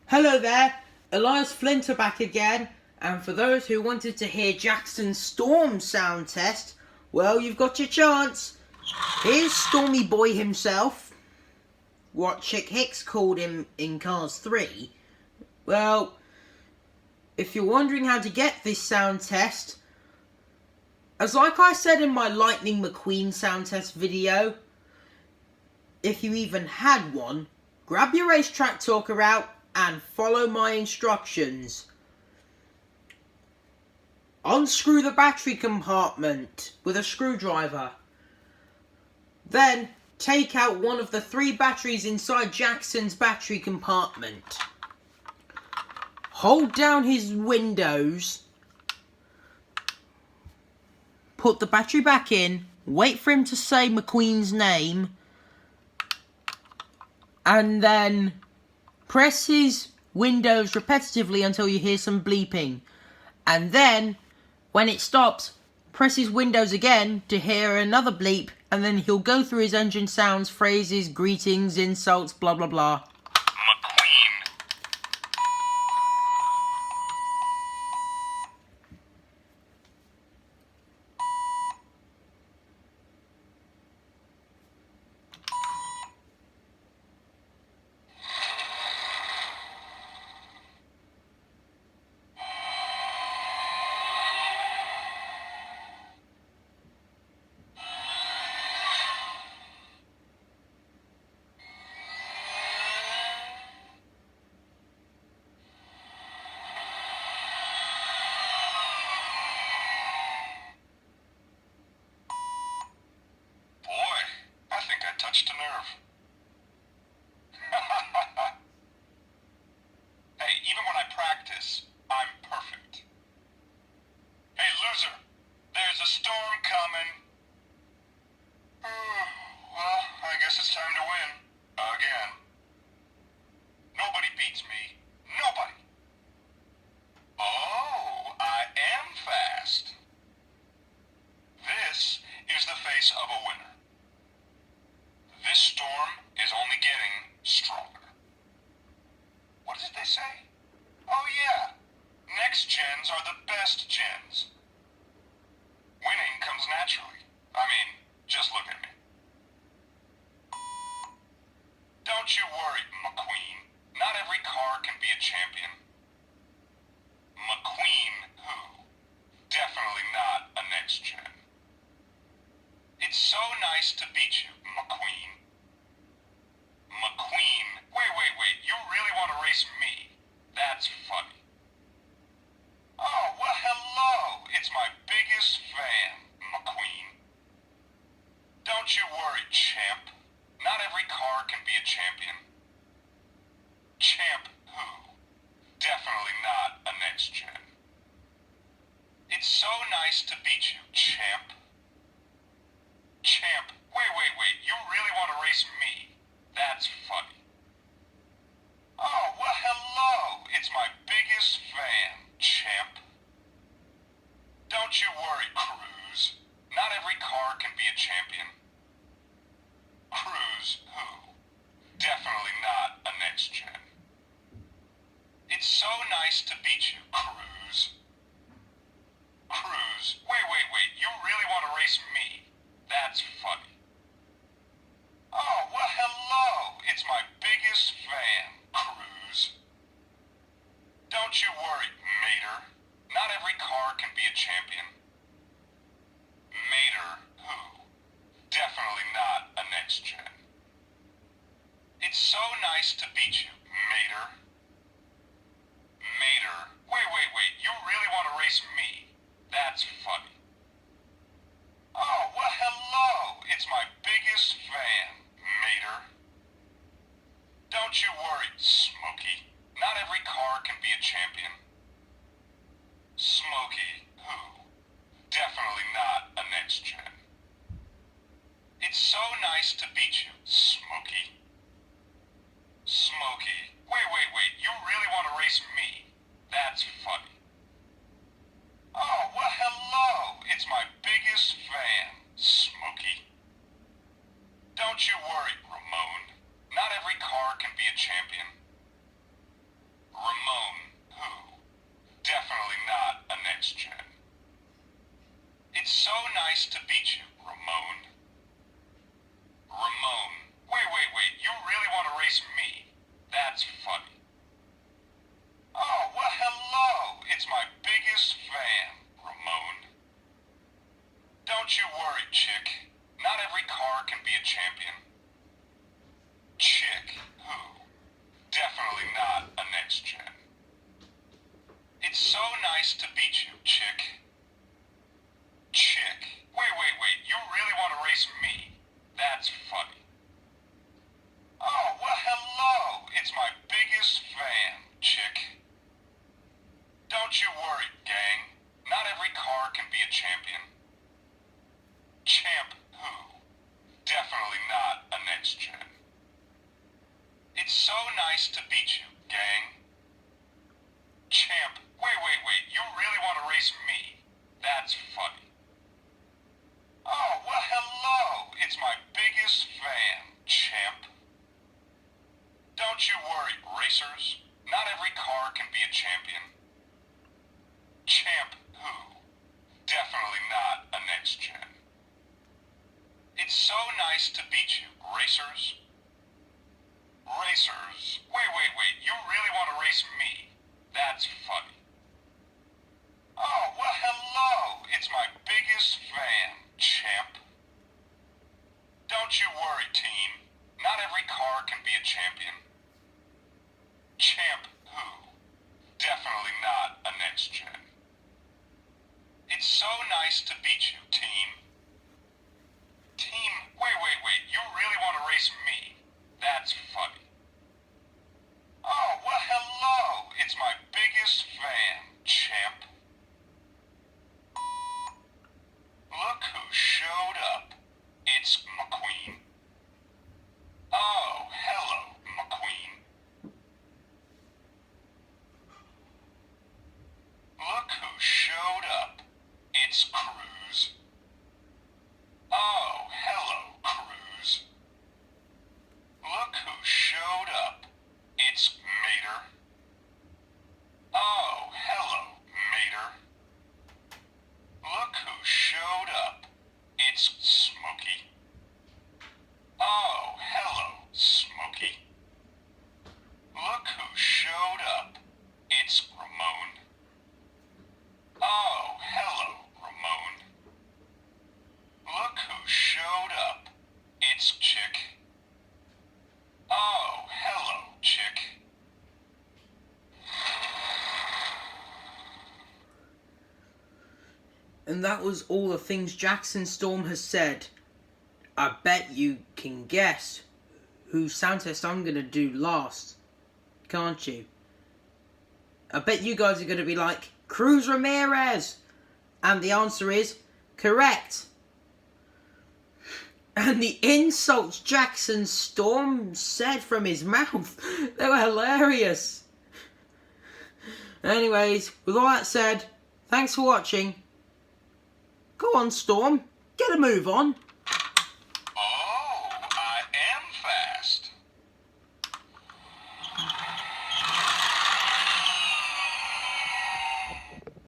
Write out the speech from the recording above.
Hello there, Elias Flinter back again, and for those who wanted to hear Jackson's Storm sound test, well, you've got your chance. Here's Stormy Boy himself, what Chick Hicks called him in Cars 3. Well, if you're wondering how to get this sound test, as like I said in my Lightning McQueen sound test video, if you even had one, grab your Racetrack Talker out and follow my instructions. Unscrew the battery compartment with a screwdriver. Then take out one of the 3 batteries inside Jackson's battery compartment. Hold down his windows. Put the battery back in. Wait for him to say McQueen's name. And then press his windows repetitively until you hear some bleeping. And then, when it stops, press his windows again to hear another bleep. And then he'll go through his engine sounds, phrases, greetings, insults, blah blah blah. Touched a nerve. Hey, even when I practice, I'm perfect. Hey, loser, there's a storm coming. Well, I guess it's time to win. Again. Nobody beats me. Nobody. Oh, I am fast. This is the face of a winner. This storm is only getting stronger. What did they say? Oh yeah, next gens are the best gens. Winning comes naturally. I mean, just look at me. Don't you worry, McQueen. Not every car can be a champion. McQueen who? Definitely not a next gen. It's so nice to beat you, McQueen. McQueen, wait, you really want to race me? That's funny. Oh, well, hello, it's my biggest fan, McQueen. Don't you worry, champ. Not every car can be a champion. Champ who? Definitely not a next gen. It's so nice to beat you, champ. Champ, wait, you really want to race me? That's funny. Oh, well, hello, it's my biggest fan, champ. Don't you worry, Cruz. Not every car can be a champion. Cruz who? Definitely not a next gen. It's so nice to beat you, Cruz. Cruz, wait, you really want to race me? That's funny. Oh, well, hello, it's my biggest fan, Cruz. Don't you worry, Mater. Not every car can be a champion. Mater who? Definitely not a next gen. It's so nice to beat you, Mater. Mater, wait, you really want to race me? That's funny. Oh, well, hello, it's my biggest fan, Mater. Don't you worry, Smokey. Not every car can be a champion. Smokey who? Definitely not a next gen. It's so nice to beat you, Smokey. Smokey, wait, you really want to race me? That's funny. Oh, well, hello, it's my biggest fan, Smokey. Don't you worry, Ramone. Not every car can be a champion. nice to beat you, gang. Champ, wait, you really want to race me? That's funny. Oh, well, hello. It's my biggest fan, champ. Don't you worry, racers. Not every car can be a champion. Champ who? Definitely not a next gen. It's so nice to beat you, racers. Racers. Wait, you really want to race me? That's funny. Oh, well, hello. It's my biggest fan, champ. Don't you worry, team. Not every car can be a champion. Champ who? Definitely not a next gen. It's so nice to beat you, team. Team, wait, you really want to race me? That's funny. Oh, well, hello. It's my biggest fan, champ. Look who showed up. It's McQueen. Oh, hello, McQueen. Look who showed up. It's Cruz. Oh, hello, Cruz. Look who showed up. It's Mater. Oh, hello, Mater. Look who showed up. It's Smokey. Oh, hello, Smokey. Look who showed up. It's Ramone. Oh, hello, Ramone. Look who showed up. It's Chick. Oh, hello, Chick. And that was all the things Jackson Storm has said. I bet you can guess whose sound test I'm going to do last. Can't you? I bet you guys are going to be like, Cruz Ramirez! And the answer is correct. And the insults Jackson Storm said from his mouth, they were hilarious. Anyways, with all that said, thanks for watching. Go on, Storm. Get a move on.